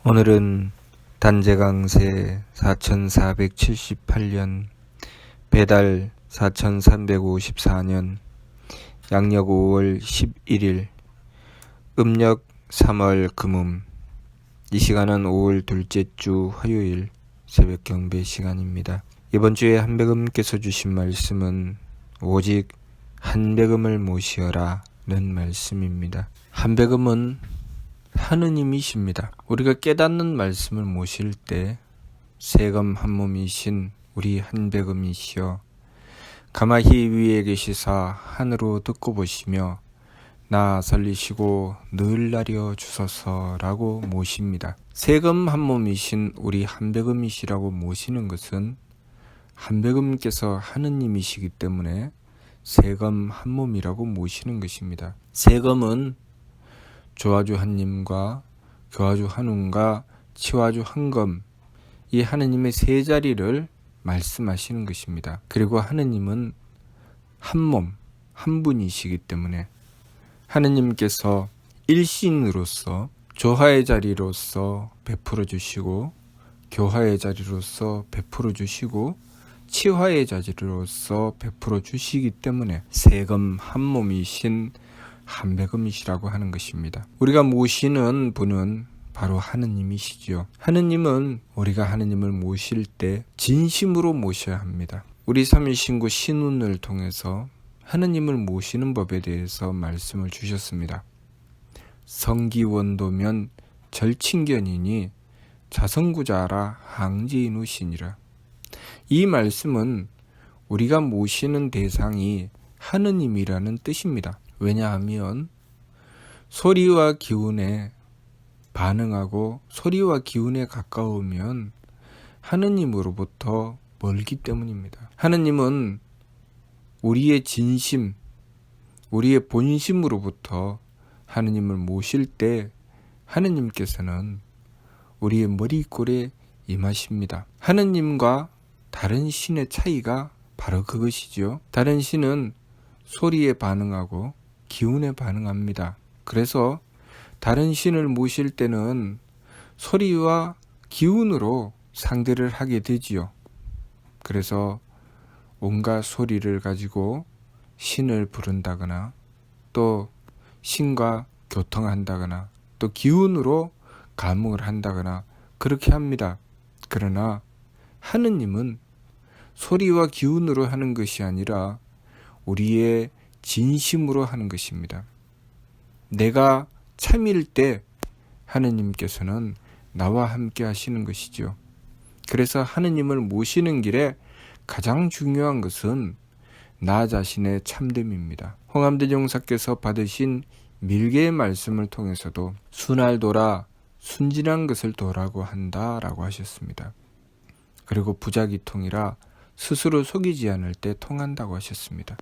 오늘은 단재강세 4478년 배달 4354년 양력 5월 11일 음력 3월 금음. 이 시간은 5월 둘째 주 화요일 새벽 경배 시간입니다. 이번 주에 한백음께서 주신 말씀은 오직 한백음을 모시어라 는 말씀입니다. 한백음은 하느님이십니다. 우리가 깨닫는 말씀을 모실 때 세검 한몸이신 우리 한백음이시여 가마히 위에 계시사 하늘로 듣고 보시며 나 살리시고 늘 나려 주소서라고 모십니다. 세검 한몸이신 우리 한백음이시라고 모시는 것은 한백음께서 하느님이시기 때문에 세검 한몸이라고 모시는 것입니다. 세검은 조화주 한님과 교화주 한운과 치화주 한검, 이 하느님의 세 자리를 말씀하시는 것입니다. 그리고 하느님은 한몸, 한 분이시기 때문에 하느님께서 일신으로서 조화의 자리로서 베풀어 주시고 교화의 자리로서 베풀어 주시고 치화의 자리로서 베풀어 주시기 때문에 세검 한몸이신 한백음이시라고 하는 것입니다. 우리가 모시는 분은 바로 하느님이시죠. 하느님은 우리가 하느님을 모실 때 진심으로 모셔야 합니다. 우리 삼일신구 신운을 통해서 하느님을 모시는 법에 대해서 말씀을 주셨습니다. 성기원도면 절친견이니 자성구자라 항지인우시니라. 이 말씀은 우리가 모시는 대상이 하느님이라는 뜻입니다. 왜냐하면 소리와 기운에 반응하고 소리와 기운에 가까우면 하느님으로부터 멀기 때문입니다. 하느님은 우리의 진심, 우리의 본심으로부터 하느님을 모실 때 하느님께서는 우리의 머리꼴에 임하십니다. 하느님과 다른 신의 차이가 바로 그것이죠. 다른 신은 소리에 반응하고 기운에 반응합니다. 그래서 다른 신을 모실 때는 소리와 기운으로 상대를 하게 되지요. 그래서 온갖 소리를 가지고 신을 부른다거나 또 신과 교통한다거나 또 기운으로 감흥을 한다거나 그렇게 합니다. 그러나 하느님은 소리와 기운으로 하는 것이 아니라 우리의 진심으로 하는 것입니다. 내가 참일 때 하느님께서는 나와 함께 하시는 것이죠. 그래서 하느님을 모시는 길에 가장 중요한 것은 나 자신의 참됨입니다. 홍암대종사께서 받으신 밀계의 말씀을 통해서도 순할 도라 순진한 것을 도라고 한다라고 하셨습니다. 그리고 부자기통이라 스스로 속이지 않을 때 통한다고 하셨습니다.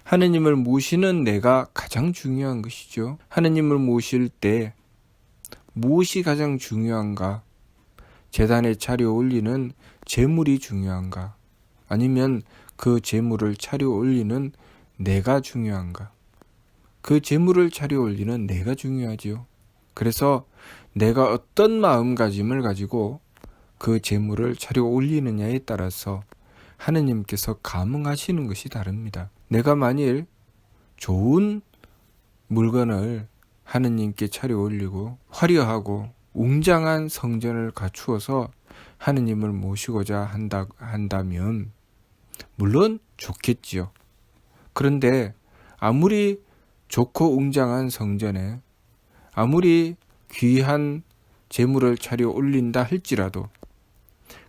하느님을 모시는 내가 가장 중요한 것이죠. 하느님을 모실 때 무엇이 가장 중요한가? 제단에 차려 올리는 제물이 중요한가? 아니면 그 제물을 차려 올리는 내가 중요한가? 그 제물을 차려 올리는 내가 중요하지요. 그래서 내가 어떤 마음가짐을 가지고 그 제물을 차려 올리느냐에 따라서 하느님께서 감응하시는 것이 다릅니다. 내가 만일 좋은 물건을 하느님께 차려 올리고 화려하고 웅장한 성전을 갖추어서 하느님을 모시고자 한다면 물론 좋겠지요. 그런데 아무리 좋고 웅장한 성전에 아무리 귀한 제물을 차려 올린다 할지라도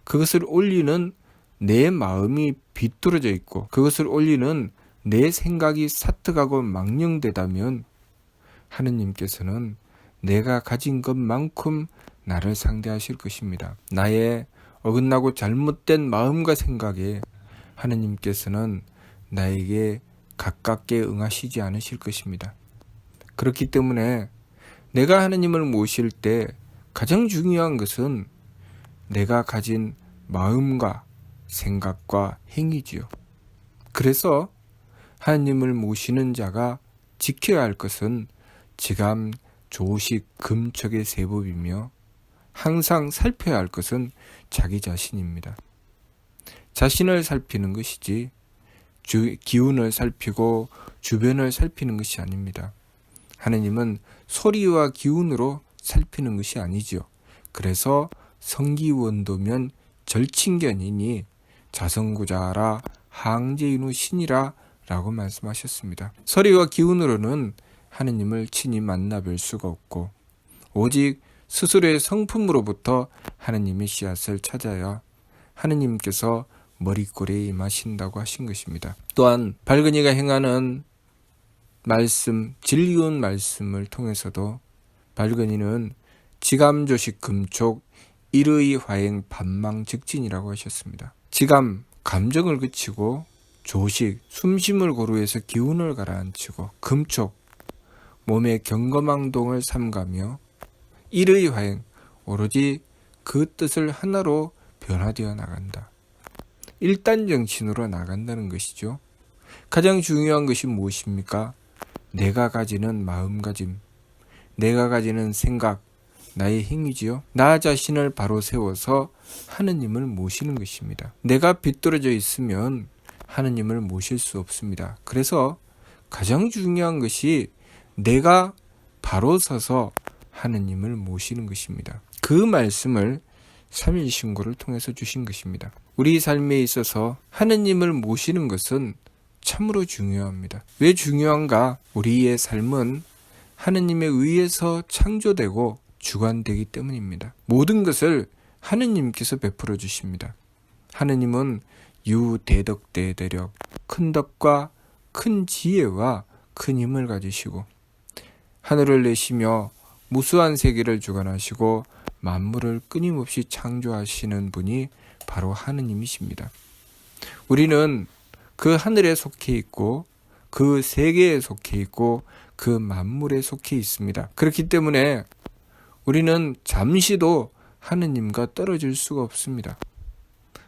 그것을 올리는 내 마음이 비뚤어져 있고 그것을 올리는 내 생각이 사특하고 망령되다면 하느님께서는 내가 가진 것만큼 나를 상대하실 것입니다. 나의 어긋나고 잘못된 마음과 생각에 하느님께서는 나에게 가깝게 응하시지 않으실 것입니다. 그렇기 때문에 내가 하느님을 모실 때 가장 중요한 것은 내가 가진 마음과 생각과 행위지요. 그래서 하느님을 모시는 자가 지켜야 할 것은 지감, 조식, 금척의 세법이며 항상 살펴야 할 것은 자기 자신입니다. 자신을 살피는 것이지 기운을 살피고 주변을 살피는 것이 아닙니다. 하느님은 소리와 기운으로 살피는 것이 아니지요. 그래서 성기원도면 절친견이니 자성구자라 항제인후 신이라 라고 말씀하셨습니다. 소리와 기운으로는 하느님을 친히 만나뵐 수가 없고 오직 스스로의 성품으로부터 하느님의 씨앗을 찾아야 하느님께서 머리꼬리에 임하신다고 하신 것입니다. 또한 발근이가 행하는 말씀, 진리운 말씀을 통해서도 발근이는 지감조식 금촉 일의 화행 반망즉진이라고 하셨습니다. 지감, 감정을 그치고 조식, 숨심을 고루해서 기운을 가라앉히고 금촉, 몸의 경거망동을 삼가며 일의 화행, 오로지 그 뜻을 하나로 변화되어 나간다. 일단정신으로 나간다는 것이죠. 가장 중요한 것이 무엇입니까? 내가 가지는 마음가짐, 내가 가지는 생각, 나의 행위지요. 나 자신을 바로 세워서 하느님을 모시는 것입니다. 내가 비뚤어져 있으면 하느님을 모실 수 없습니다. 그래서 가장 중요한 것이 내가 바로 서서 하느님을 모시는 것입니다. 그 말씀을 3일 신고를 통해서 주신 것입니다. 우리 삶에 있어서 하느님을 모시는 것은 참으로 중요합니다. 왜 중요한가? 우리의 삶은 하느님에 의해서 창조되고 주관되기 때문입니다. 모든 것을 하느님께서 베풀어 주십니다. 하느님은 유대덕대대력, 큰 덕과 큰 지혜와 큰 힘을 가지시고 하늘을 내시며 무수한 세계를 주관하시고 만물을 끊임없이 창조하시는 분이 바로 하느님이십니다. 우리는 그 하늘에 속해 있고 그 세계에 속해 있고 그 만물에 속해 있습니다. 그렇기 때문에 우리는 잠시도 하느님과 떨어질 수가 없습니다.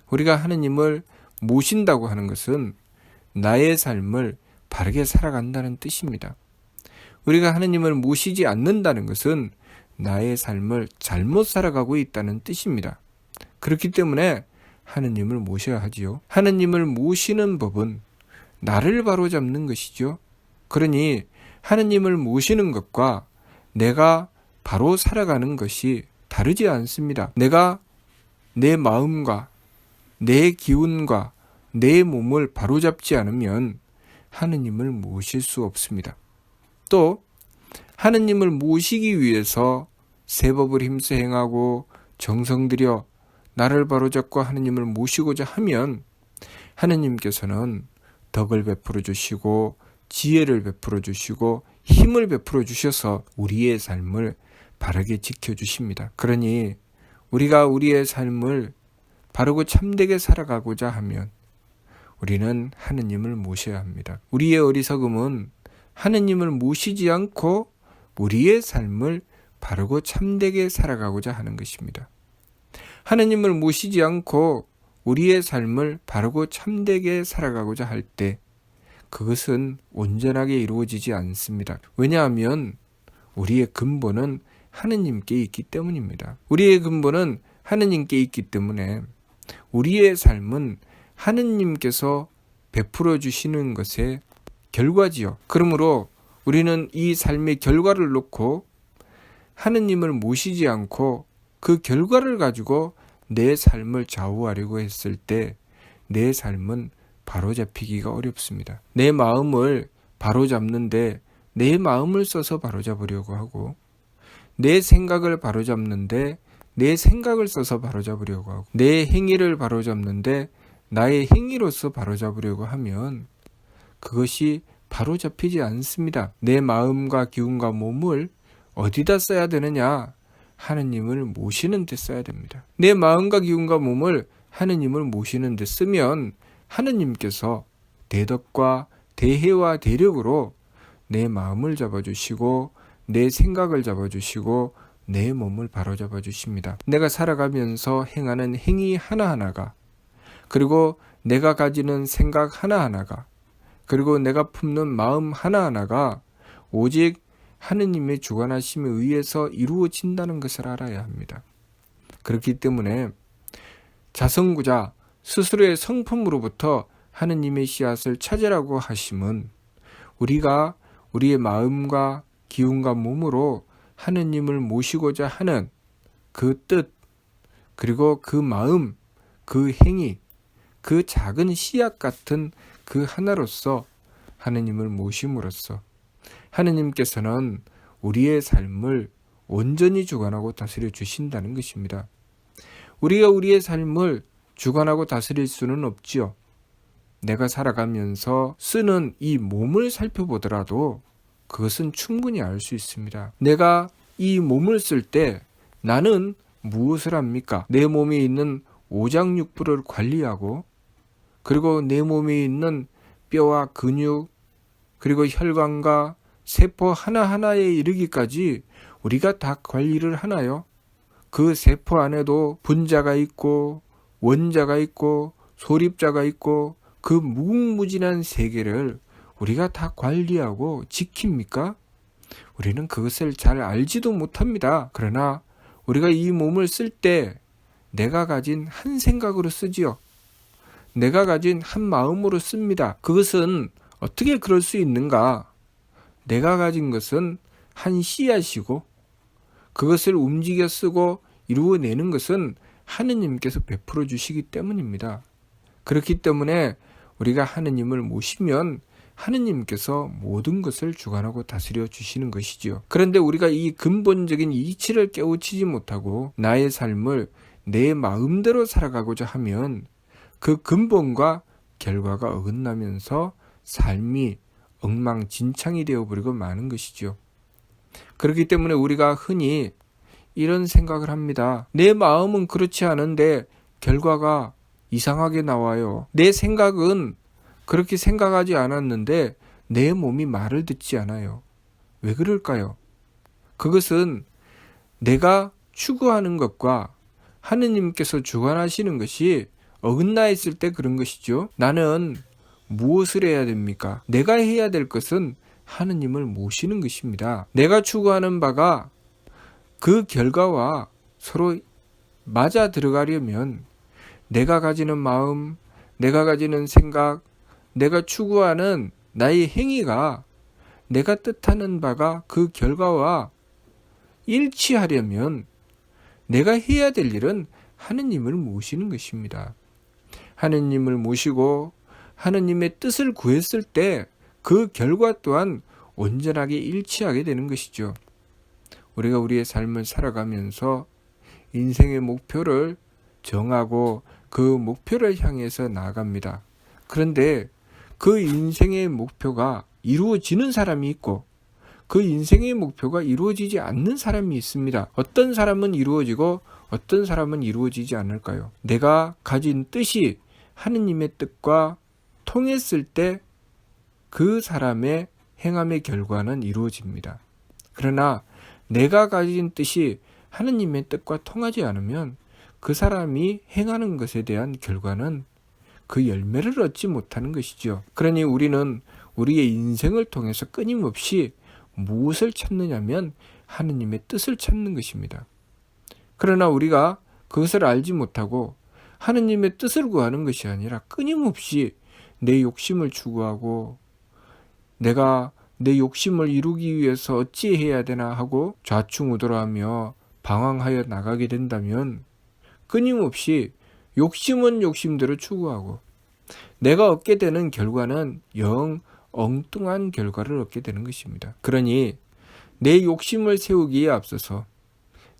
우리가 하느님을 모신다고 하는 것은 나의 삶을 바르게 살아간다는 뜻입니다. 우리가 하느님을 모시지 않는다는 것은 나의 삶을 잘못 살아가고 있다는 뜻입니다. 그렇기 때문에 하느님을 모셔야 하지요. 하느님을 모시는 법은 나를 바로잡는 것이죠. 그러니 하느님을 모시는 것과 내가 바로 살아가는 것이 다르지 않습니다. 내가 내 마음과 내 기운과 내 몸을 바로잡지 않으면 하느님을 모실 수 없습니다. 또 하느님을 모시기 위해서 세법을 힘써 행하고 정성 들여 나를 바로잡고 하느님을 모시고자 하면 하느님께서는 덕을 베풀어 주시고 지혜를 베풀어 주시고 힘을 베풀어 주셔서 우리의 삶을 바르게 지켜주십니다. 그러니 우리가 우리의 삶을 바르고 참되게 살아가고자 하면 우리는 하느님을 모셔야 합니다. 우리의 어리석음은 하느님을 모시지 않고 우리의 삶을 바르고 참되게 살아가고자 하는 것입니다. 하느님을 모시지 않고 우리의 삶을 바르고 참되게 살아가고자 할 때 그것은 온전하게 이루어지지 않습니다. 왜냐하면 우리의 근본은 하느님께 있기 때문입니다. 우리의 근본은 하느님께 있기 때문에 우리의 삶은 하느님께서 베풀어 주시는 것의 결과지요. 그러므로 우리는 이 삶의 결과를 놓고 하느님을 모시지 않고 그 결과를 가지고 내 삶을 좌우하려고 했을 때 내 삶은 바로잡히기가 어렵습니다. 내 마음을 바로잡는데 내 마음을 써서 바로잡으려고 하고 내 생각을 바로잡는데 내 생각을 써서 바로잡으려고 하고 내 행위를 바로잡는데 나의 행위로서 바로잡으려고 하면 그것이 바로잡히지 않습니다. 내 마음과 기운과 몸을 어디다 써야 되느냐? 하느님을 모시는 데 써야 됩니다. 내 마음과 기운과 몸을 하느님을 모시는 데 쓰면 하느님께서 대덕과 대혜와 대력으로 내 마음을 잡아주시고 내 생각을 잡아주시고 내 몸을 바로잡아 주십니다. 내가 살아가면서 행하는 행위 하나하나가 그리고 내가 가지는 생각 하나하나가 그리고 내가 품는 마음 하나하나가 오직 하느님의 주관하심에 의해서 이루어진다는 것을 알아야 합니다. 그렇기 때문에 자성구자 스스로의 성품으로부터 하느님의 씨앗을 찾으라고 하심은 우리가 우리의 마음과 기운과 몸으로 하느님을 모시고자 하는 그 뜻, 그리고 그 마음, 그 행위, 그 작은 씨앗 같은 그 하나로서 하느님을 모심으로써 하느님께서는 우리의 삶을 온전히 주관하고 다스려 주신다는 것입니다. 우리가 우리의 삶을 주관하고 다스릴 수는 없지요. 내가 살아가면서 쓰는 이 몸을 살펴보더라도 그것은 충분히 알 수 있습니다. 내가 이 몸을 쓸 때 나는 무엇을 합니까? 내 몸에 있는 오장육부를 관리하고, 그리고 내 몸에 있는 뼈와 근육, 그리고 혈관과 세포 하나하나에 이르기까지 우리가 다 관리를 하나요? 그 세포 안에도 분자가 있고 원자가 있고 소립자가 있고 그 무궁무진한 세계를 우리가 다 관리하고 지킵니까? 우리는 그것을 잘 알지도 못합니다. 그러나 우리가 이 몸을 쓸 때 내가 가진 한 생각으로 쓰지요. 내가 가진 한 마음으로 씁니다. 그것은 어떻게 그럴 수 있는가? 내가 가진 것은 한 씨앗이고 그것을 움직여 쓰고 이루어내는 것은 하느님께서 베풀어 주시기 때문입니다. 그렇기 때문에 우리가 하느님을 모시면 하느님께서 모든 것을 주관하고 다스려 주시는 것이지요. 그런데 우리가 이 근본적인 이치를 깨우치지 못하고 나의 삶을 내 마음대로 살아가고자 하면 그 근본과 결과가 어긋나면서 삶이 엉망진창이 되어버리고 마는 것이죠. 그렇기 때문에 우리가 흔히 이런 생각을 합니다. 내 마음은 그렇지 않은데 결과가 이상하게 나와요. 내 생각은 그렇게 생각하지 않았는데 내 몸이 말을 듣지 않아요. 왜 그럴까요? 그것은 내가 추구하는 것과 하느님께서 주관하시는 것이 어긋나 있을 때 그런 것이죠. 나는 무엇을 해야 됩니까? 내가 해야 될 것은 하느님을 모시는 것입니다. 내가 추구하는 바가 그 결과와 서로 맞아 들어가려면 내가 가지는 마음, 내가 가지는 생각, 내가 추구하는 나의 행위가 내가 뜻하는 바가 그 결과와 일치하려면 내가 해야 될 일은 하느님을 모시는 것입니다. 하느님을 모시고 하느님의 뜻을 구했을 때 그 결과 또한 온전하게 일치하게 되는 것이죠. 우리가 우리의 삶을 살아가면서 인생의 목표를 정하고 그 목표를 향해서 나아갑니다. 그런데 그 인생의 목표가 이루어지는 사람이 있고 그 인생의 목표가 이루어지지 않는 사람이 있습니다. 어떤 사람은 이루어지고 어떤 사람은 이루어지지 않을까요? 내가 가진 뜻이 하느님의 뜻과 통했을 때 그 사람의 행함의 결과는 이루어집니다. 그러나 내가 가진 뜻이 하느님의 뜻과 통하지 않으면 그 사람이 행하는 것에 대한 결과는 그 열매를 얻지 못하는 것이죠. 그러니 우리는 우리의 인생을 통해서 끊임없이 무엇을 찾느냐면 하느님의 뜻을 찾는 것입니다. 그러나 우리가 그것을 알지 못하고 하느님의 뜻을 구하는 것이 아니라 끊임없이 내 욕심을 추구하고 내가 내 욕심을 이루기 위해서 어찌해야 되나 하고 좌충우돌하며 방황하여 나가게 된다면 끊임없이 욕심은 욕심대로 추구하고 내가 얻게 되는 결과는 영 엉뚱한 결과를 얻게 되는 것입니다. 그러니 내 욕심을 세우기에 앞서서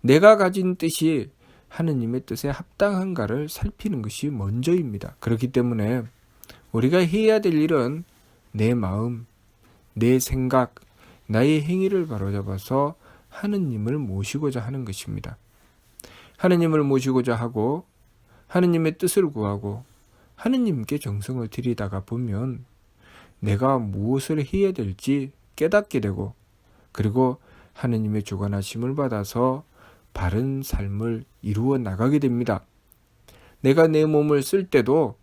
내가 가진 뜻이 하느님의 뜻에 합당한가를 살피는 것이 먼저입니다. 그렇기 때문에 우리가 해야 될 일은 내 마음, 내 생각, 나의 행위를 바로잡아서 하느님을 모시고자 하는 것입니다. 하느님을 모시고자 하고 하느님의 뜻을 구하고 하느님께 정성을 들이다가 보면 내가 무엇을 해야 될지 깨닫게 되고 그리고 하느님의 주관하심을 받아서 바른 삶을 이루어 나가게 됩니다. 내가 내 몸을 쓸 때도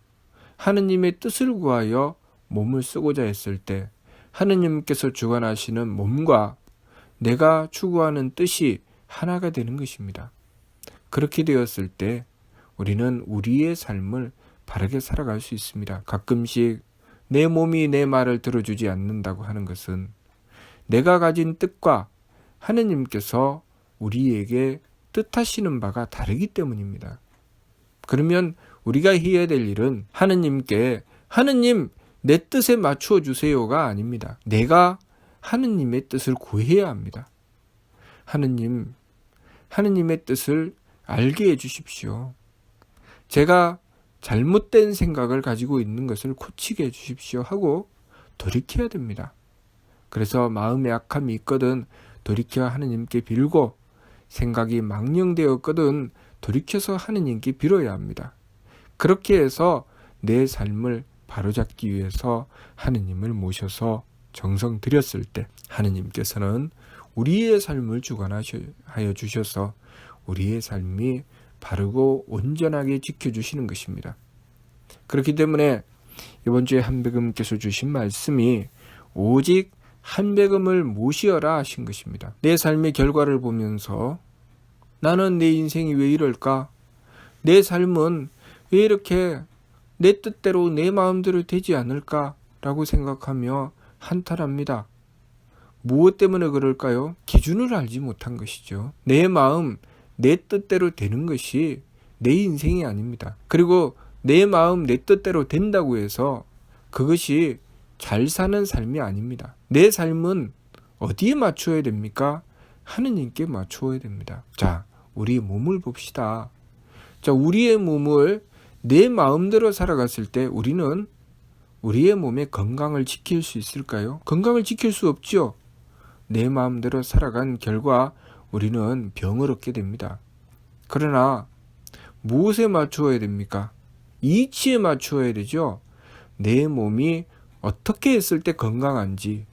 하느님의 뜻을 구하여 몸을 쓰고자 했을 때 하느님께서 주관하시는 몸과 내가 추구하는 뜻이 하나가 되는 것입니다. 그렇게 되었을 때 우리는 우리의 삶을 바르게 살아갈 수 있습니다. 가끔씩 내 몸이 내 말을 들어주지 않는다고 하는 것은 내가 가진 뜻과 하느님께서 우리에게 뜻하시는 바가 다르기 때문입니다. 그러면 우리가 해야 될 일은 하느님께 하느님 내 뜻에 맞추어 주세요가 아닙니다. 내가 하느님의 뜻을 구해야 합니다. 하느님의 뜻을 알게 해주십시오. 제가 잘못된 생각을 가지고 있는 것을 고치게 해주십시오 하고 돌이켜야 됩니다. 그래서 마음에 악함이 있거든 돌이켜 하느님께 빌고, 생각이 망령되었거든 돌이켜서 하느님께 빌어야 합니다. 그렇게 해서 내 삶을 바로잡기 위해서 하느님을 모셔서 정성 들였을 때 하느님께서는 우리의 삶을 주관하여 주셔서 우리의 삶이 바르고 온전하게 지켜주시는 것입니다. 그렇기 때문에 이번 주에 한백음께서 주신 말씀이 오직 한백음을 모시어라 하신 것입니다. 내 삶의 결과를 보면서 나는 내 인생이 왜 이럴까? 내 삶은 왜 이렇게 내 뜻대로 내 마음대로 되지 않을까? 라고 생각하며 한탄합니다. 무엇 때문에 그럴까요? 기준을 알지 못한 것이죠. 내 마음, 내 뜻대로 되는 것이 내 인생이 아닙니다. 그리고 내 마음, 내 뜻대로 된다고 해서 그것이 잘 사는 삶이 아닙니다. 내 삶은 어디에 맞추어야 됩니까? 하느님께 맞추어야 됩니다. 자, 우리 몸을 봅시다. 자, 우리의 몸을 내 마음대로 살아갔을 때 우리는 우리의 몸의 건강을 지킬 수 있을까요? 건강을 지킬 수 없죠. 내 마음대로 살아간 결과 우리는 병을 얻게 됩니다. 그러나 무엇에 맞추어야 됩니까? 이치에 맞추어야 되죠. 내 몸이 어떻게 했을 때 건강한지,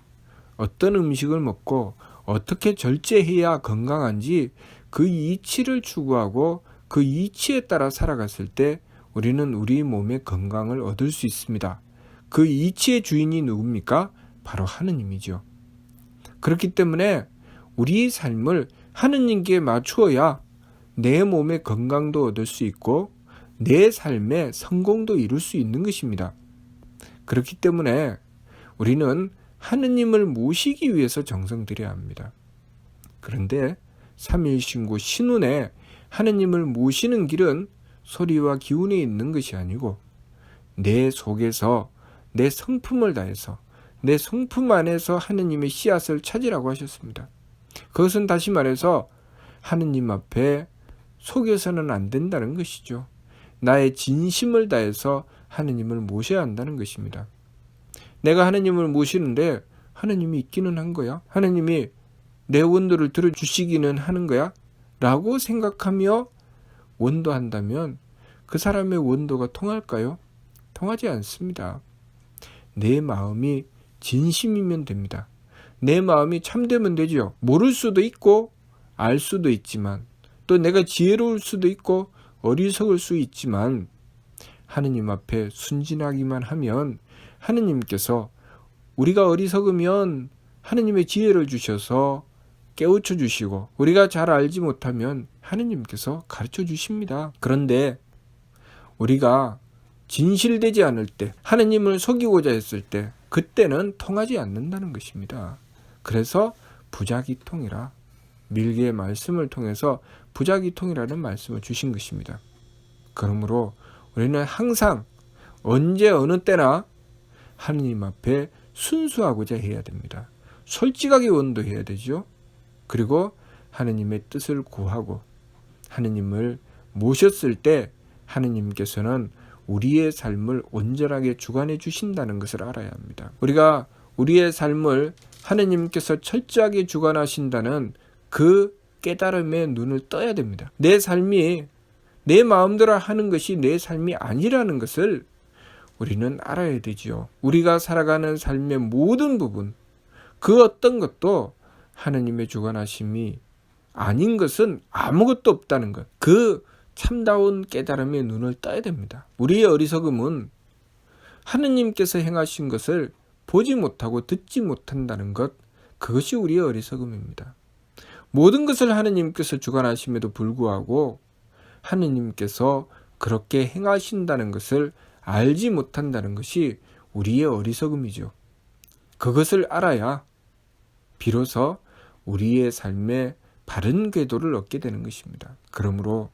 어떤 음식을 먹고 어떻게 절제해야 건강한지 그 이치를 추구하고 그 이치에 따라 살아갔을 때 우리는 우리 몸의 건강을 얻을 수 있습니다. 그 이치의 주인이 누굽니까? 바로 하느님이죠. 그렇기 때문에 우리의 삶을 하느님께 맞추어야 내 몸의 건강도 얻을 수 있고 내 삶의 성공도 이룰 수 있는 것입니다. 그렇기 때문에 우리는 하느님을 모시기 위해서 정성 들여야 합니다. 그런데 삼일신고 신운에 하느님을 모시는 길은 소리와 기운에 있는 것이 아니고 내 속에서 내 성품을 다해서 내 성품 안에서 하느님의 씨앗을 찾으라고 하셨습니다. 그것은 다시 말해서 하느님 앞에 속여서는 안 된다는 것이죠. 나의 진심을 다해서 하느님을 모셔야 한다는 것입니다. 내가 하느님을 모시는데 하느님이 있기는 한 거야? 하느님이 내 원도를 들어주시기는 하는 거야? 라고 생각하며 원도한다면 그 사람의 원도가 통할까요? 통하지 않습니다. 내 마음이 진심이면 됩니다. 내 마음이 참되면 되죠. 모를 수도 있고 알 수도 있지만 또 내가 지혜로울 수도 있고 어리석을 수 있지만 하느님 앞에 순진하기만 하면 하느님께서 우리가 어리석으면 하느님의 지혜를 주셔서 깨우쳐 주시고 우리가 잘 알지 못하면 하느님께서 가르쳐 주십니다. 그런데 우리가 진실되지 않을 때 하느님을 속이고자 했을 때 그때는 통하지 않는다는 것입니다. 그래서 부자기통이라 밀개의 말씀을 통해서 부자기통이라는 말씀을 주신 것입니다. 그러므로 우리는 항상 언제 어느 때나 하느님 앞에 순수하고자 해야 됩니다. 솔직하게 원도해야 되죠. 그리고 하느님의 뜻을 구하고 하느님을 모셨을 때 하느님께서는 우리의 삶을 온전하게 주관해 주신다는 것을 알아야 합니다. 우리가 우리의 삶을 하느님께서 철저하게 주관하신다는 그 깨달음의 눈을 떠야 됩니다. 내 삶이 내 마음대로 하는 것이 내 삶이 아니라는 것을 우리는 알아야 되지요. 우리가 살아가는 삶의 모든 부분, 그 어떤 것도 하느님의 주관하심이 아닌 것은 아무것도 없다는 것. 그 참다운 깨달음의 눈을 떠야 됩니다. 우리의 어리석음은 하느님께서 행하신 것을 보지 못하고 듣지 못한다는 것, 그것이 우리의 어리석음입니다. 모든 것을 하느님께서 주관하심에도 불구하고 하느님께서 그렇게 행하신다는 것을 알지 못한다는 것이 우리의 어리석음이죠. 그것을 알아야 비로소 우리의 삶에 바른 궤도를 얻게 되는 것입니다. 그러므로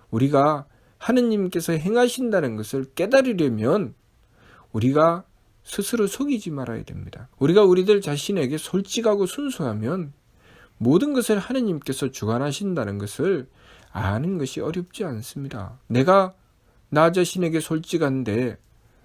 우리가 하느님께서 행하신다는 것을 깨달으려면 우리가 스스로 속이지 말아야 됩니다. 우리가 우리들 자신에게 솔직하고 순수하면 모든 것을 하느님께서 주관하신다는 것을 아는 것이 어렵지 않습니다. 내가 나 자신에게 솔직한데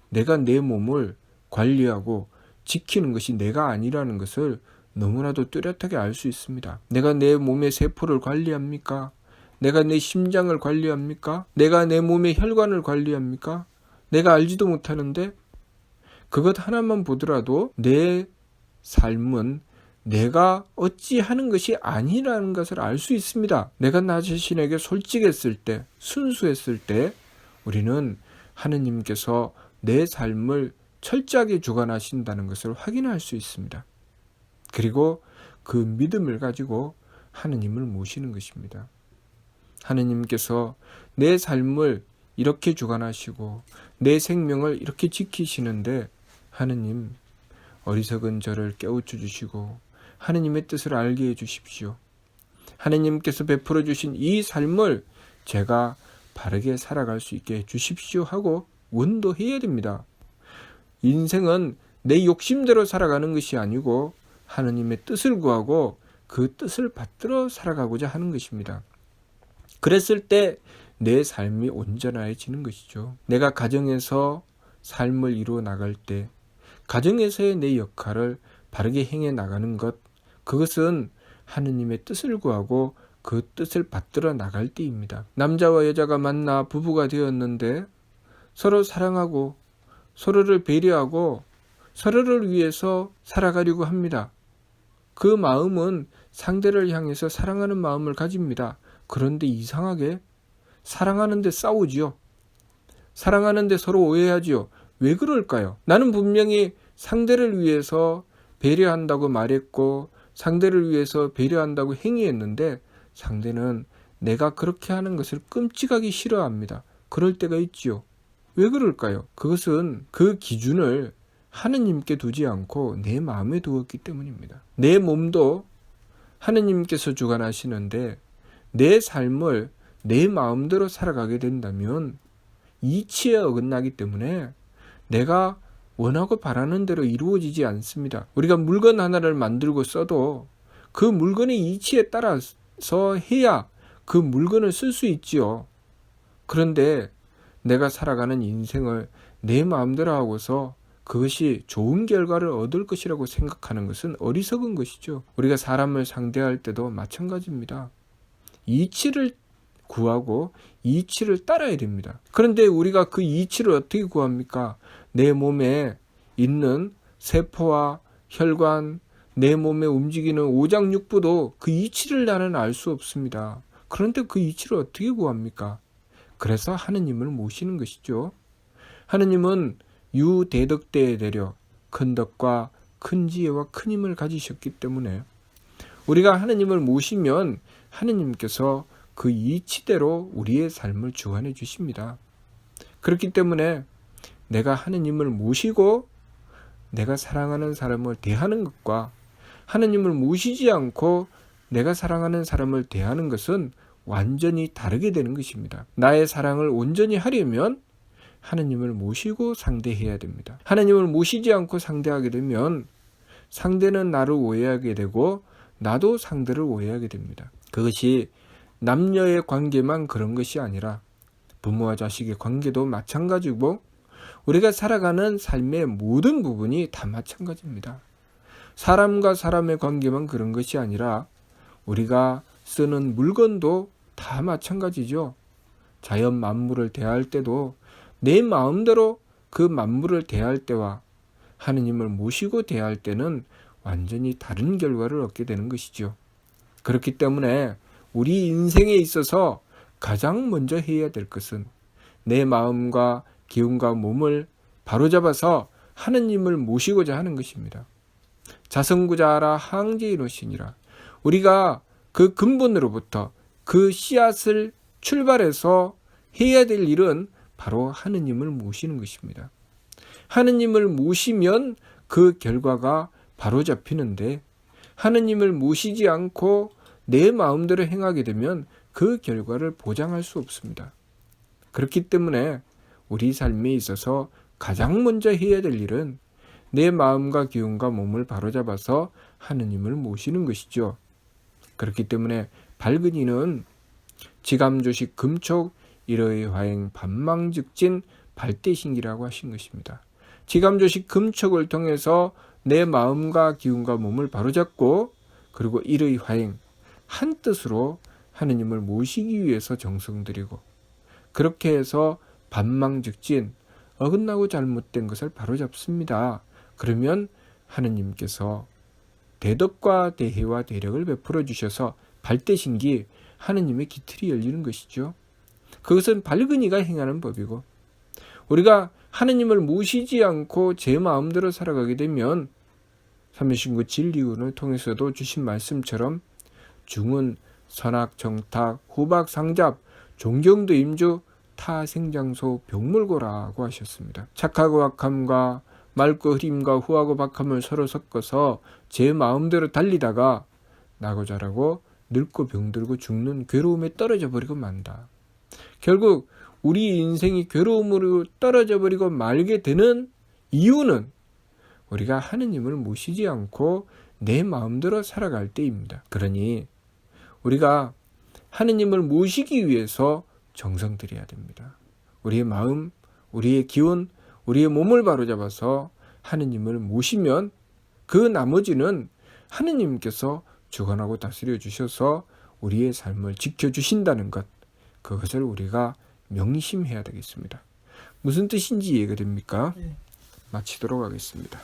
내가 내 몸을 관리하고 지키는 것이 내가 아니라는 것을 너무나도 뚜렷하게 알 수 있습니다. 내가 내 몸의 세포를 관리합니까? 내가 내 심장을 관리합니까? 내가 내 몸의 혈관을 관리합니까? 내가 알지도 못하는데 그것 하나만 보더라도 내 삶은 내가 어찌하는 것이 아니라는 것을 알 수 있습니다. 내가 나 자신에게 솔직했을 때, 순수했을 때 우리는 하느님께서 내 삶을 철저하게 주관하신다는 것을 확인할 수 있습니다. 그리고 그 믿음을 가지고 하느님을 모시는 것입니다. 하느님께서 내 삶을 이렇게 주관하시고 내 생명을 이렇게 지키시는데 하느님, 어리석은 저를 깨우쳐 주시고 하느님의 뜻을 알게 해 주십시오. 하느님께서 베풀어 주신 이 삶을 제가 바르게 살아갈 수 있게 해 주십시오 하고 원도해야 됩니다. 인생은 내 욕심대로 살아가는 것이 아니고 하느님의 뜻을 구하고 그 뜻을 받들어 살아가고자 하는 것입니다. 그랬을 때 내 삶이 온전해지는 것이죠. 내가 가정에서 삶을 이루어 나갈 때 가정에서의 내 역할을 바르게 행해 나가는 것, 그것은 하느님의 뜻을 구하고 그 뜻을 받들어 나갈 때입니다. 남자와 여자가 만나 부부가 되었는데 서로 사랑하고 서로를 배려하고 서로를 위해서 살아가려고 합니다. 그 마음은 상대를 향해서 사랑하는 마음을 가집니다. 그런데 이상하게 사랑하는데 싸우지요. 사랑하는데 서로 오해하지요. 왜 그럴까요? 나는 분명히 상대를 위해서 배려한다고 말했고 상대를 위해서 배려한다고 행위했는데 상대는 내가 그렇게 하는 것을 끔찍하게 싫어합니다. 그럴 때가 있지요. 왜 그럴까요? 그것은 그 기준을 하느님께 두지 않고 내 마음에 두었기 때문입니다. 내 몸도 하느님께서 주관하시는데 내 삶을 내 마음대로 살아가게 된다면 이치에 어긋나기 때문에 내가 원하고 바라는 대로 이루어지지 않습니다. 우리가 물건 하나를 만들고 써도 그 물건의 이치에 따라서 해야 그 물건을 쓸 수 있지요. 그런데 내가 살아가는 인생을 내 마음대로 하고서 그것이 좋은 결과를 얻을 것이라고 생각하는 것은 어리석은 것이죠. 우리가 사람을 상대할 때도 마찬가지입니다. 이치를 구하고 이치를 따라야 됩니다. 그런데 우리가 그 이치를 어떻게 구합니까? 내 몸에 있는 세포와 혈관, 내 몸에 움직이는 오장육부도 그 이치를 나는 알 수 없습니다. 그런데 그 이치를 어떻게 구합니까? 그래서 하느님을 모시는 것이죠. 하느님은 유대덕대에 내려 큰 덕과 큰 지혜와 큰 힘을 가지셨기 때문에 우리가 하느님을 모시면 하느님께서 그 이치대로 우리의 삶을 주관해 주십니다. 그렇기 때문에 내가 하느님을 모시고 내가 사랑하는 사람을 대하는 것과 하느님을 모시지 않고 내가 사랑하는 사람을 대하는 것은 완전히 다르게 되는 것입니다. 나의 사랑을 온전히 하려면 하느님을 모시고 상대해야 됩니다. 하느님을 모시지 않고 상대하게 되면 상대는 나를 오해하게 되고 나도 상대를 오해하게 됩니다. 그것이 남녀의 관계만 그런 것이 아니라 부모와 자식의 관계도 마찬가지고 우리가 살아가는 삶의 모든 부분이 다 마찬가지입니다. 사람과 사람의 관계만 그런 것이 아니라 우리가 쓰는 물건도 다 마찬가지죠. 자연 만물을 대할 때도 내 마음대로 그 만물을 대할 때와 하느님을 모시고 대할 때는 완전히 다른 결과를 얻게 되는 것이죠. 그렇기 때문에 우리 인생에 있어서 가장 먼저 해야 될 것은 내 마음과 기운과 몸을 바로잡아서 하느님을 모시고자 하는 것입니다. 자성구자하라 항제이노시니라. 우리가 그 근본으로부터 그 씨앗을 출발해서 해야 될 일은 바로 하느님을 모시는 것입니다. 하느님을 모시면 그 결과가 바로 잡히는데 하느님을 모시지 않고 내 마음대로 행하게 되면 그 결과를 보장할 수 없습니다. 그렇기 때문에 우리 삶에 있어서 가장 먼저 해야 될 일은 내 마음과 기운과 몸을 바로잡아서 하느님을 모시는 것이죠. 그렇기 때문에 밝은 이는 지감조식 금촉 일의 화행 반망즉진 발대신기라고 하신 것입니다. 지감조식 금촉을 통해서 내 마음과 기운과 몸을 바로잡고 그리고 일의 화행 한 뜻으로 하느님을 모시기 위해서 정성 들이고 그렇게 해서 반망즉진 어긋나고 잘못된 것을 바로잡습니다. 그러면 하느님께서 대덕과 대혜와 대력을 베풀어 주셔서 발대신기 하느님의 기틀이 열리는 것이죠. 그것은 밝은 이가 행하는 법이고 우리가 하느님을 모시지 않고 제 마음대로 살아가게 되면 삼위신구 진리운을 통해서도 주신 말씀처럼 중은 선악 정탁 후박 상잡 종경도 임주 타생장소 병물고라고 하셨습니다. 착하고 악함과 맑고 흐림과 후하고 박함을 서로 섞어서 제 마음대로 달리다가 나고 자라고 늙고 병들고 죽는 괴로움에 떨어져 버리고 만다. 결국 우리 인생이 괴로움으로 떨어져 버리고 말게 되는 이유는 우리가 하느님을 모시지 않고 내 마음대로 살아갈 때입니다. 그러니 우리가 하느님을 모시기 위해서 정성 들여야 됩니다. 우리의 마음, 우리의 기운, 우리의 몸을 바로잡아서 하느님을 모시면 그 나머지는 하느님께서 주관하고 다스려 주셔서 우리의 삶을 지켜주신다는 것, 그것을 우리가 명심해야 되겠습니다. 무슨 뜻인지 이해가 됩니까? 마치도록 하겠습니다.